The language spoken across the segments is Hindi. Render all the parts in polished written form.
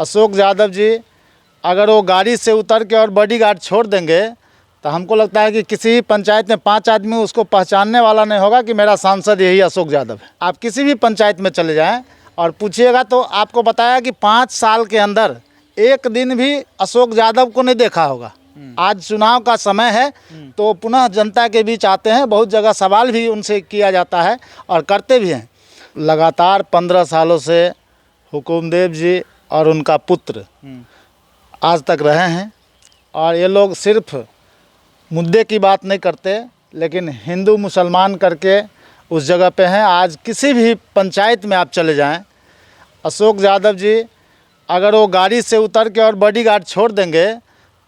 अशोक यादव जी अगर वो गाड़ी से उतर के और बॉडीगार्ड छोड़ देंगे तो हमको लगता है कि किसी पंचायत में 5 आदमी उसको पहचानने वाला नहीं होगा कि मेरा सांसद यही अशोक यादव है। आप किसी भी पंचायत में चले जाएं और पूछिएगा तो आपको बताया कि 5 साल के अंदर एक दिन भी अशोक यादव को नहीं देखा होगा। आज चुनाव का समय है तो पुनः जनता के बीच आते हैं, बहुत जगह सवाल भी उनसे किया जाता है और करते भी हैं। लगातार 15 सालों से हुकुमदेव जी और उनका पुत्र आज तक रहे हैं और ये लोग सिर्फ मुद्दे की बात नहीं करते लेकिन हिंदू मुसलमान करके उस जगह पे हैं। आज किसी भी पंचायत में आप चले जाएं, अशोक यादव जी अगर वो गाड़ी से उतर के और बॉडीगार्ड छोड़ देंगे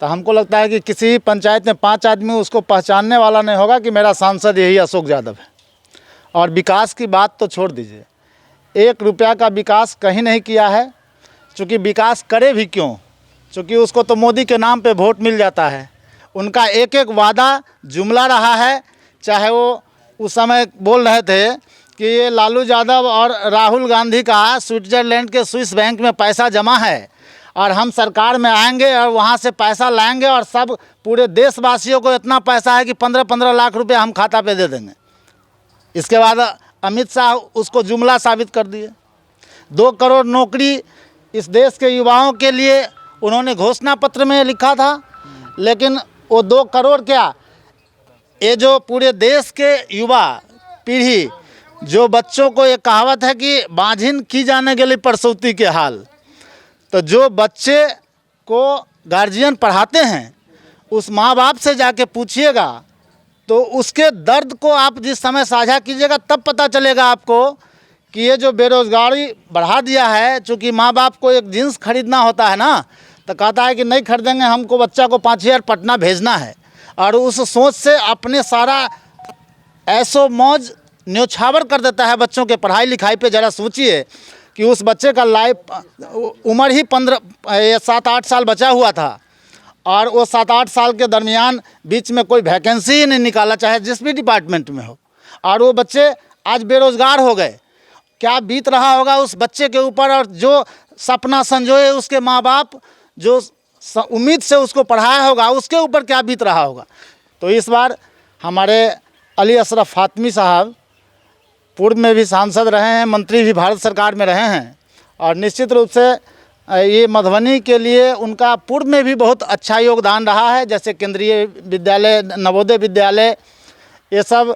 तो हमको लगता है कि किसी पंचायत में 5 आदमी उसको पहचानने वाला नहीं होगा कि मेरा सांसद यही अशोक यादव है। और विकास की बात तो छोड़ दीजिए, 1 रुपया का विकास कहीं नहीं किया है। चूँकि विकास करे भी क्यों, चूँकि उसको तो मोदी के नाम पे वोट मिल जाता है। उनका एक एक वादा जुमला रहा है। चाहे वो उस समय बोल रहे थे कि ये लालू यादव और राहुल गांधी का स्विट्ज़रलैंड के स्विस बैंक में पैसा जमा है और हम सरकार में आएंगे और वहाँ से पैसा लाएंगे और सब पूरे देशवासियों को इतना पैसा है कि 15-15 लाख रुपए हम खाता पे दे देंगे। इसके बाद अमित शाह उसको जुमला साबित कर दिए। 2 करोड़ नौकरी इस देश के युवाओं के लिए उन्होंने घोषणा पत्र में लिखा था, लेकिन वो 2 करोड़ क्या, ये जो पूरे देश के युवा पीढ़ी, जो बच्चों को ये कहावत है कि बांझिन की जाने के लिए प्रसूति के हाल, तो जो बच्चे को गार्जियन पढ़ाते हैं उस माँ बाप से जाके पूछिएगा तो उसके दर्द को आप जिस समय साझा कीजिएगा तब पता चलेगा आपको कि ये जो बेरोज़गारी बढ़ा दिया है। चूँकि माँ बाप को एक जीन्स खरीदना होता है ना, तो कहता है कि नहीं खरीदेंगे, हमको बच्चा को 5000 पटना भेजना है। और उस सोच से अपने सारा ऐसो मौज न्योछावर कर देता है बच्चों के पढ़ाई लिखाई पे। ज़रा सोचिए कि उस बच्चे का लाइफ उम्र ही 7-8 साल बचा हुआ था और वो 7-8 साल के दरमियान बीच में कोई वैकेंसी ही नहीं निकाला, चाहे जिस भी डिपार्टमेंट में हो, और वो बच्चे आज बेरोज़गार हो गए। क्या बीत रहा होगा उस बच्चे के ऊपर, और जो सपना संजोए उसके माँ बाप, जो उम्मीद से उसको पढ़ाया होगा, उसके ऊपर क्या बीत रहा होगा। तो इस बार हमारे अली अशरफ फातमी साहब पूर्व में भी सांसद रहे हैं, मंत्री भी भारत सरकार में रहे हैं और निश्चित रूप से ये मधुबनी के लिए उनका पूर्व में भी बहुत अच्छा योगदान रहा है। जैसे केंद्रीय विद्यालय, नवोदय विद्यालय, ये सब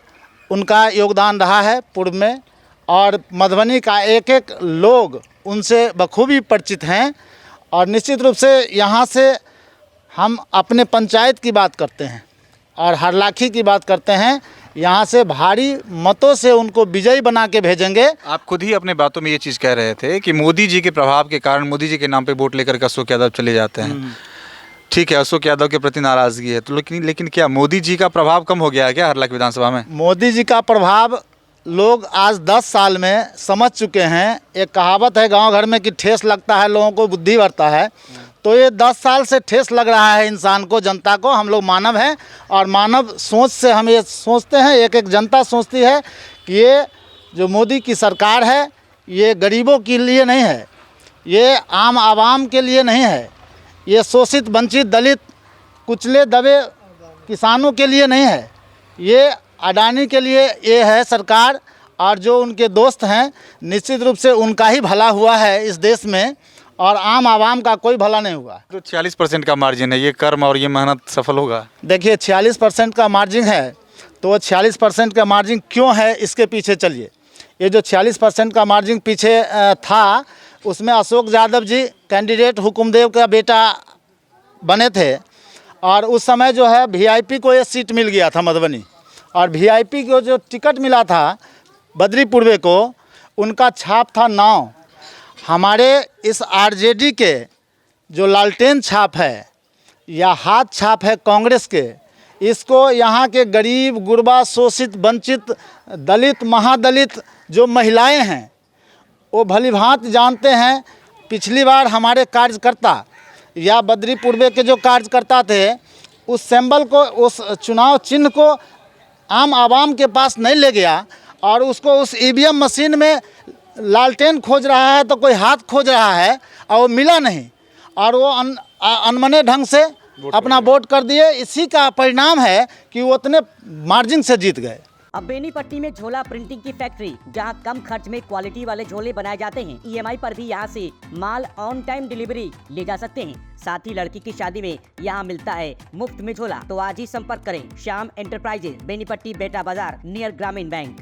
उनका योगदान रहा है पूर्व में। और मधुबनी का एक एक लोग उनसे बखूबी परिचित हैं। और निश्चित रूप से यहाँ से हम अपने पंचायत की बात करते हैं और हरलाखी की बात करते हैं, यहाँ से भारी मतों से उनको विजयी बना के भेजेंगे। आप खुद ही अपने बातों में ये चीज़ कह रहे थे कि मोदी जी के प्रभाव के कारण, मोदी जी के नाम पे वोट लेकर अशोक यादव चले जाते हैं। ठीक है, अशोक यादव के प्रति नाराज़गी है, तो लेकिन क्या मोदी जी का प्रभाव कम हो गया है क्या हरलाखी विधानसभा में? मोदी जी का प्रभाव लोग आज 10 साल में समझ चुके हैं। एक कहावत है गांव घर में कि ठेस लगता है लोगों को बुद्धि बढ़ता है, तो ये 10 साल से ठेस लग रहा है इंसान को, जनता को। हम लोग मानव हैं और मानव सोच से हम ये सोचते हैं, एक एक जनता सोचती है कि ये जो मोदी की सरकार है ये गरीबों के लिए नहीं है, ये आम आवाम के लिए नहीं है, ये शोषित वंचित दलित कुचले दबे किसानों के लिए नहीं है, ये अडानी के लिए ये है सरकार। और जो उनके दोस्त हैं निश्चित रूप से उनका ही भला हुआ है इस देश में और आम आवाम का कोई भला नहीं हुआ। तो 46% का मार्जिन है, ये कर्म और ये मेहनत सफल होगा? देखिए 46% का मार्जिन है, तो 46% का मार्जिन क्यों है इसके पीछे चलिए। ये जो 46% का मार्जिन पीछे था, उसमें अशोक यादव जी कैंडिडेट हुकुमदेव का बेटा बने थे और उस समय जो है VIP को ये सीट मिल गया था मधुबनी, और VIP को जो टिकट मिला था बद्री पूर्वे को, उनका छाप था 9। हमारे इस RJD के जो लालटेन छाप है या हाथ छाप है कांग्रेस के, इसको यहाँ के गरीब गुरबा शोषित वंचित दलित महादलित जो महिलाएं हैं वो भलीभांति जानते हैं। पिछली बार हमारे कार्यकर्ता या बद्री पूर्वे के जो कार्यकर्ता थे उस सिंबल को, उस चुनाव चिन्ह को आम आवाम के पास नहीं ले गया और उसको उस EVM मशीन में लालटेन खोज रहा है तो कोई हाथ खोज रहा है और वो मिला नहीं, और वो अनमने ढंग से अपना वोट कर दिए। इसी का परिणाम है कि वो उतने मार्जिन से जीत गए। अब बेनीपट्टी में झोला प्रिंटिंग की फैक्ट्री, जहां कम खर्च में क्वालिटी वाले झोले बनाए जाते हैं। EMI पर भी यहां से माल ऑन टाइम डिलीवरी ले जा सकते हैं। साथ ही लड़की की शादी में यहां मिलता है मुफ्त में झोला। तो आज ही संपर्क करें श्याम एंटरप्राइजेज, बेनीपट्टी, बेटा बाजार, नियर ग्रामीण बैंक।